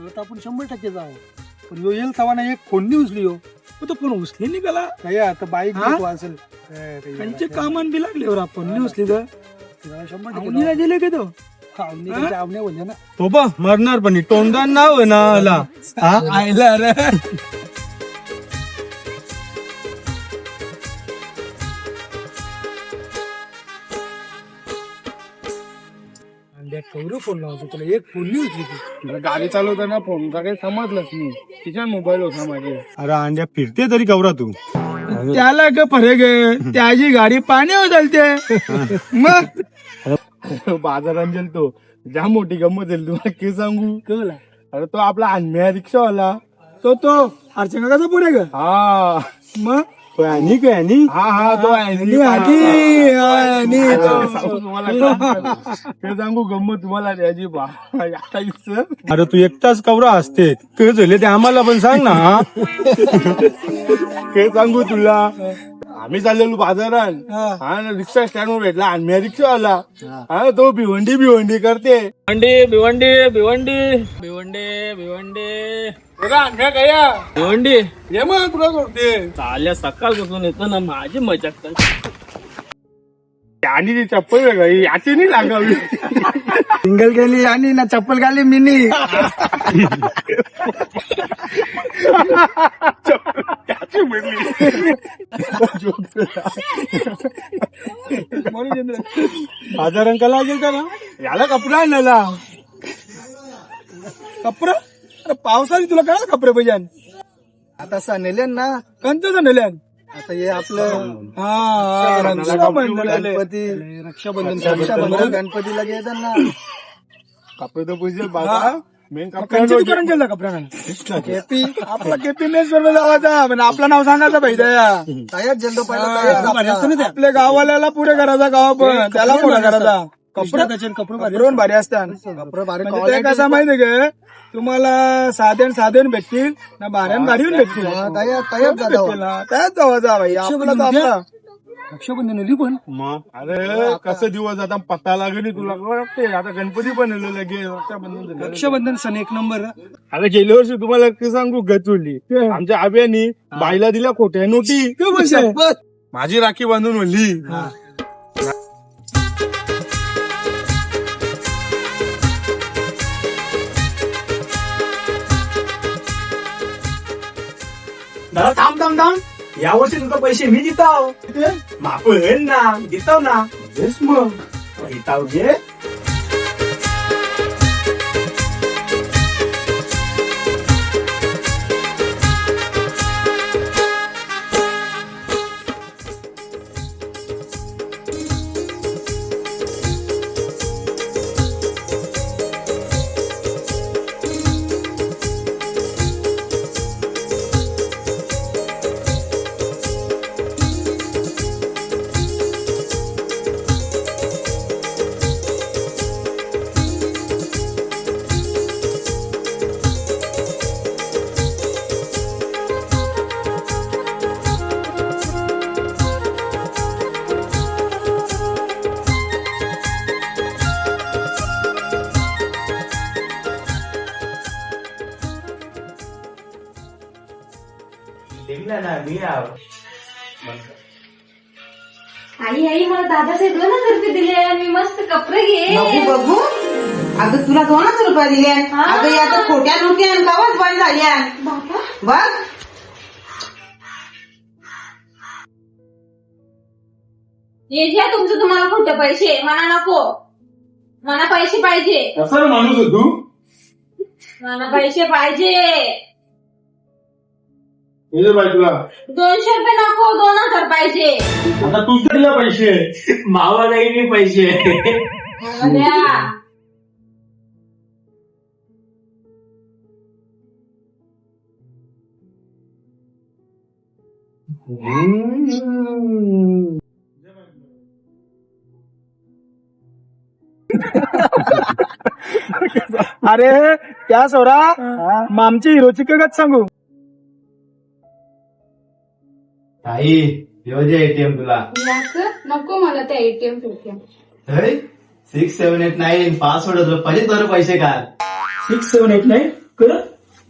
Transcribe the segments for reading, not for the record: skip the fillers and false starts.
झालं तर आपण 100% जावं. पण यो येईल सवा नाही, एक फोन नाही उचली हो. तो फोन उचली निघाला काय आता बाईक हा? असेल त्यांचे कामान बी लागल्यावर आपण नाही उचली तर 100% आवनीला दिले का तो आवण्या म्हणजे ना. हो बा मरणार पण तोंडान नाव आहे ना आला हा आयला रे. कौरव फोन लावतो तुला, एक फोन नाही उचली तू. मला गाडी चालवताना फोनचा काही समजलंच नाही. तिच्या मोबाईल होता माझे. अरे अंड्या फिरते तरी कवरा तू त्याला का फरक आहे, त्याची गाडी पाण्यावर चालते मग बाजारात गेलतो, ज्या मोठी गंमत झाली तुम्हाला काय सांगू. कळला अरे तो आपला अन्म्या रिक्षावाला. तो अर्चनाचा पुढे ग हा मग आणि काय आणि हा तो आहे. ते सांगू गंमत तुम्हाला त्याची अरे तू एकटाच कवरा असते ते झाले ते आम्हाला पण सांग ना. ते सांगू तुला, आम्ही चाललेलो बाजारात. हा ना, रिक्षा स्टँडवर भेटला अन्म्या रिक्षावाला. हा तो भिवंडी करते. भिवंडी अन्म्या गया भिवंडी ये मग तुला करते. चाल्या सकाळपासून येतो ना, माझी मजा आणि ती चप्पल वेगळी याची नाही लागावी. सिंगल गेली आणि ना चप्पल घाली मिनी. त्याची म्हणली बाजार अंकाला गेल का ना याला कपडा आणला. कपडा अरे पावसाळी तुला काय कपडे पाहिजे आता सनेल्यान ना. कंच नेल्यान आता हे आपलं हा गणपती रक्षाबंधन. गणपतीला घेतात ना. कपडे तर पुजले बाबा. मेन कंची दुकान केलं कपड्यानं केपी आपला केपी मेस बरोबर जावाचा म्हणजे आपलं नाव सांगायचं पाहिजे तयार जल्दो पहिला आपल्या गावाला पुढे करायचा गाव पण त्याला पुढे करायचा. कपडे कपडे भारी असतात. म्हणजे ते कसं माहितीये का, तुम्हाला साधन भेटतील ना भाऱ्यान भारीहून भेटतील. त्याच जावाचा भाई आपला तर आपला रक्षाबंधन पण अरे कसं दिवस आता पत्ता लागेल तुला वाटते. आता गणपती पण लगे रक्षाबंधन सण एक नंबर. आता गेल्या वर्षी तुम्हाला काय सांगू गचुली आमच्या आब्यानी बाईला दिल्या खोट्या नोटी. माझी राखी बांधून म्हणली. थांब यावर्षी तुझं पैसे मी देताव. मापन ना देताव ना. बेस मग देताव घे. आई मला दादासाहेब 2,000 रुपये दिले आणि मी मस्त कपडे घे. बघू अगं तुला 2,000 रुपये दिले. अगं या तर खोट्या नोटी आणि गावात बंद झाल्या. बघ हे घ्या तुमचं तुम्हाला खोटे पैसे. मला नको, मला पैसे पाहिजे. कसं माणूस आहे तू. मला पैसे पाहिजे. तुला 200 रुपये नको, 2,000 पाहिजे. आता तू दिला पैसे. मावाला नाही पैसे. मला द्या. अरे त्या सोरा मामची हिरोची कगत सांगू. ताई येऊ दे एटीएम तुला. नको मला त्या ATM पेटीएम. 6789 पासवर्ड होतो पाहिजे तर पैसे काढ. 6789 खरं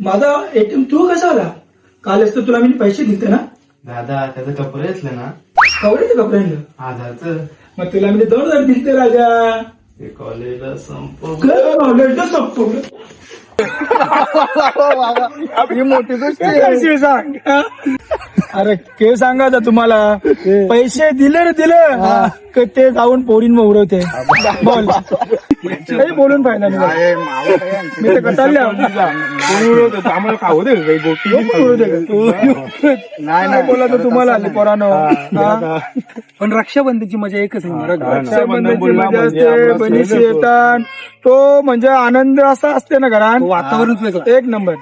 माझा एटीएम तू कसा आला? कालच तर तुला मी पैसे दिले ना. दादा त्याचं कपडे घेतलं ना कवड्याचे कपडे आणलं. आधारचं मग तुला मी 2,000 दिलते राजा. ते कॉलेजला संपव नॉलेज संपतो. ही मोठी गोष्ट आहे. पैसे सांग. अरे ते सांगायचं तुम्हाला पैसे दिले रे दिले ते जाऊन पोरीन उरवते. बोल काही बोलून फायदा नाही. मी तर कटाळले आम्हाला खाऊ दे काही गोष्टी. नाही बोलायचं तुम्हाला आले पोरानो. पण रक्षाबंधनची मजा एकच आहे. रक्षाबंधनची मजा असते, बहिणीशी येतात, तो म्हणजे आनंद असा असते ना घरात. वातावरणच वेगळं. एक नंबर.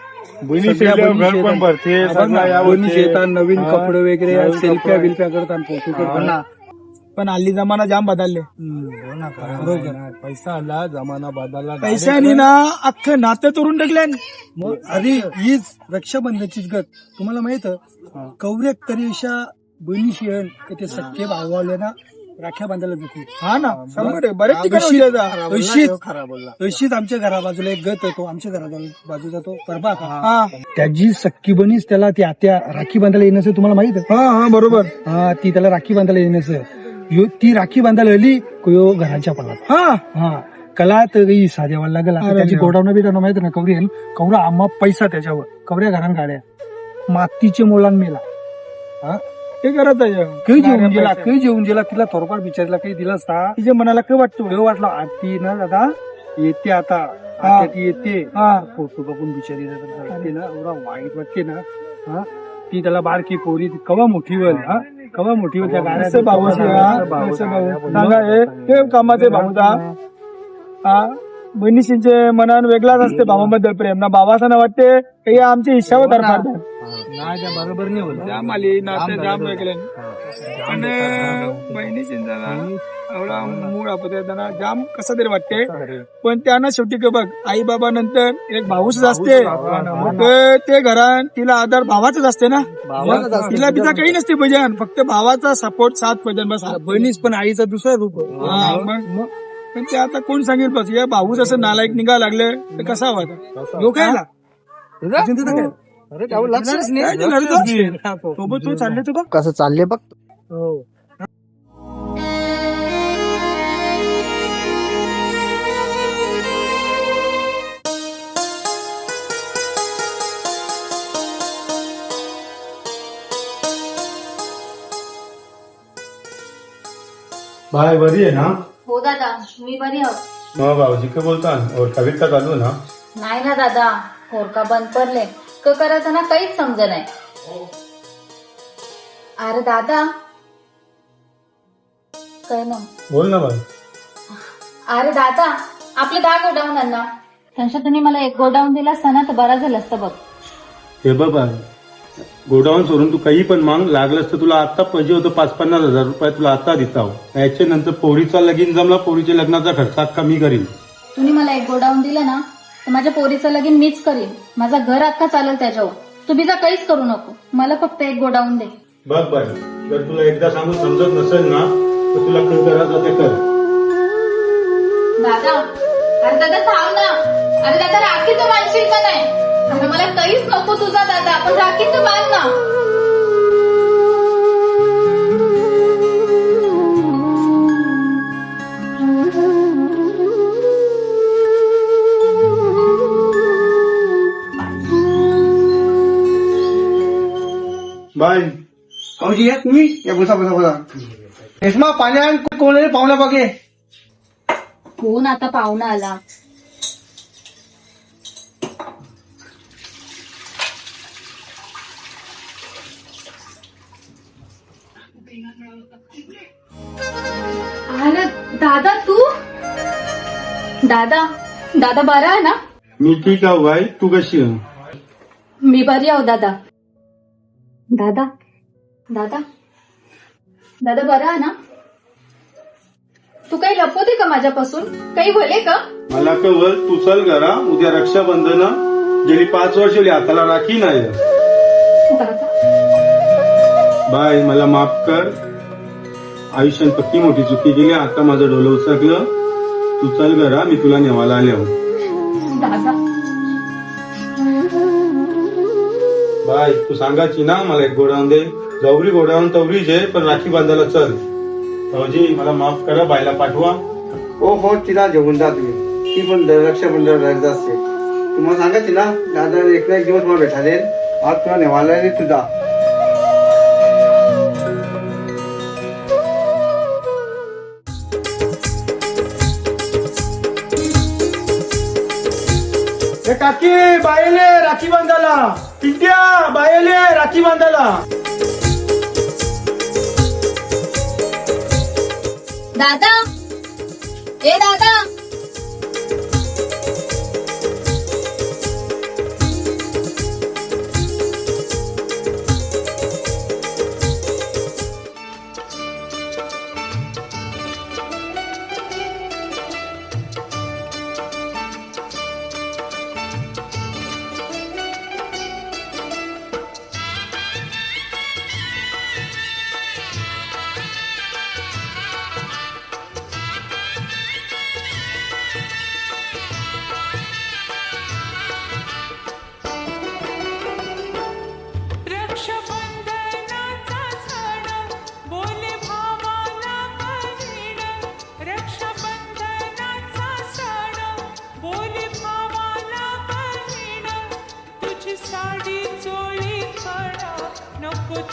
बहिणी शिरल्यावर घर पण भरते. सगळं या बहिणीशी होते. येतात, नवीन कपडे वगैरे, नवीन सेल्फ्या कपडे. बिल्फ्या करतात, फोटो करतात. पण हल्ली जमाना जाम बदलले. पैसा आला जमाना बदलला. पैशाने ना अख्खं नातं तोडून टाकले. अरे हीच रक्षाबंधनचीच गत. तुम्हाला माहित कवरे तरीशा बहिणीशी येऊन का ते सख्खे भावाले ना राख्या बांधायला जाते. हा ना 100 बरेच ठिकाणी होते आता. अशीच आमच्या घरा बाजूला एक गत होतो. आमच्या घरा बाजूचा तो परबा का हा त्याची सख्खी बनीच त्याला ती आत्या राखी बांधायला येण्याचं तुम्हाला माहित आहे? हा बरोबर. हा ती त्याला राखी बांधायला येण्याचं ती राखी बांधायला आली को घराच्या पलात. हा कला तर साध्या वाला लागला. अरे त्याची देवा. गोडावणं बी त्यांना माहित ना. कवरा आम्हा पैसा त्याच्यावर कवऱ्या घरान गाड्या मातीचे मोलान मेला. ते करत आहे. काही जेवून गेला, काही जेवून गेला. तिला थोडंफार बिचारला काही दिला असता. तिच्या मनाला काय वाटतं? हे वाटलं आरती ना दादा येते आता. हा. आता ती येते. हा फोटो बघून बिचारी वाटते ना एवढा वाईट वाटते ना. हा ती त्याला बारकी पोरी कवा मोठी होईल. हा कवा मोठी होईल त्या असं भाऊची गाड्या सांगा हे कामाचे भाऊचा. हा बहिणीशींचे मनान वेगळाच असते भावाबद्दल प्रेम ना. भावाचा ना वाटते हे आमच्या हिश्शावर धरतात. बरोबर नाही होत. जाम आली नाते जाम वेगळे. पण बहिणीशींचा ना एवढा मूड आपल्याला जाम कसं तरी वाटते. पण त्यांना शेवटी का बघ आई बाबा नंतर एक भाऊच असते. तर ते घरात तिला आधार भावाचाच असते ना. तिला तिचा काही नसते भजन. फक्त भावाचा सपोर्ट साथ भजन बस. बहिणीच पण आईचा दुसरा रूप. हा, मग पण ते आता कोण सांगेल बस या भाऊच असं नालायक निघा लागले तर कसा हवा लोकायला. लक्षच नाही. सोबत तू चालले तू बघ कसं चालले बघ. बाय बरी आहे ना? हो दादा मी बरी आहो. मग भाऊजी का बोलता और कविता चालू ना? नाही ना दादा होरका बंद पडले क करायचं ना काहीच समज नाही. अरे दादा काय ना. बोल ना बाई. अरे दादा आपले 10 गोडाऊन आहे ना. त्यांच्या तुम्ही मला एक गोडाऊन दिला असता ना तर बरा झालं असतं बघ. हे बघ बाय गोडाऊन सोडून तू काही पण माग लागलंस तर तुला आता पाहिजे होतं 5-50 हजार रुपये तुला आता देता. याच्या नंतर पोरीचा लगीन जमला पोरीच्या लग्नाचा खर्च कमी करील. तुम्ही मला एक गोडाऊन दिलं ना तर माझ्या पोरीचं लगीन मीच करीन. माझा घर अख्खा चालेल त्याच्यावर. तू बिजा काहीच करू नको. मला फक्त एक गोडाऊन दे. बघ बाय जर तुला एकदा सांगून समजत नसेल ना तर तुला काय करायचं ते कर. दादा अरे दादा थांब ना. अरे दादा राखीचं बांधशील का नाही. अरे मला काहीच नको तुझा दादा पण राखीचं बांध ना. बाय भाऊजी या तुम्ही या बसा बसा बसा. रेश्मा पाण्या कोण पाहुण्या बघे. कोण आता पाहुणा आला. अरे दादा तू. दादा दादा बरा आहे ना. मी ठीक आहे बाई तू कशी आहे? मी बरी आहो दादा. दादा दादा दादा बरा आहे ना. तू काही लपवते का माझ्यापासून. काही बोले का. मला कळवल तू चल घरा उद्या रक्षाबंधन. गेली 5 वर्ष हाताला राखी नाही. दादा बाय मला माफ कर. आयुष्यात पक्की मोठी चुकी केली. आता माझं डोलं उचकलं. तू चल घरा मी तुला नेवायला आल्यावर. दादा बाय तू सांगायची ना मला एक गोडाऊन दे. जवरी गोडाऊन तवरीच आहे पण राखी बांधायला चल. भाऊजी मला माफ करा, बायला पाठवा. हो तिला घेऊन जा तुम्ही. ती पण रक्षाबंधन राहत असते. तुम्हाला सांगायची ना दादा एक ना एक दिवस मला भेटाले. आज तुला नेवायला तुझा काकी बायले राखी बांधायला. पिंट्या बायले राखी बांधायला. दादा ए दादा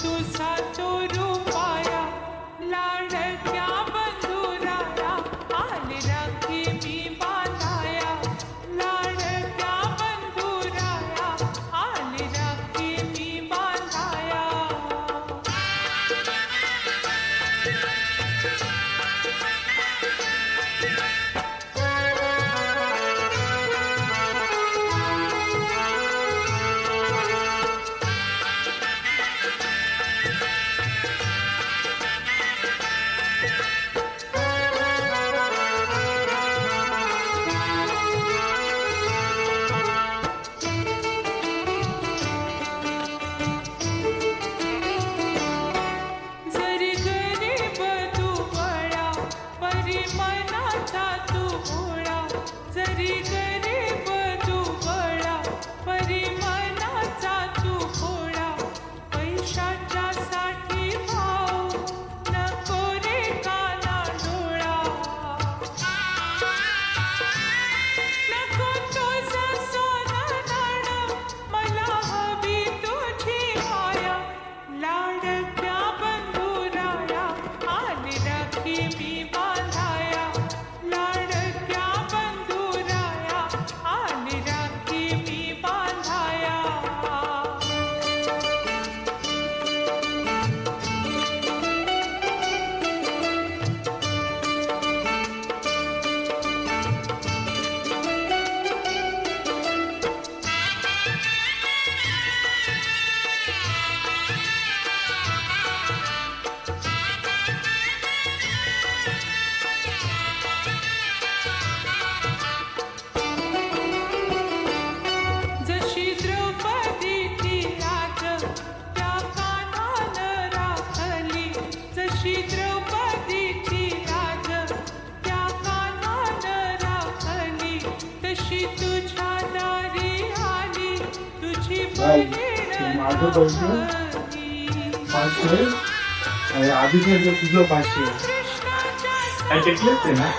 तुझा तो रूपाया लाडक्या बंधुराया आले राखी मी बांधाया. लाडक्या बंधुराया आले राखी मी बांधाया. जरी गरीब तू बळा परी मनाचा तू भोळा. जरी गरीब तू बळा परी मनाचा तू भोळा. पैशाच्या साठी भाऊ नको रे काना डोळा. नको तुझं सोनं नाणं मला हवी तुझी माया. लाडक्या बंधुराया आले राखी मी बांधाया. लाडक्या बंधुराया आले राखी मी बांधाया. जशी द्रौपदीची लाज त्या कानानं राखली. जशी द्रौपदीची लाज त्या कानानं राखली. तशी तुझ्या दारी आली तुझी बहीण माझं पैसे नागली. 500 आणि आधी तुझं 500 कृष्णाच्या काय टेकलेच आहे ना.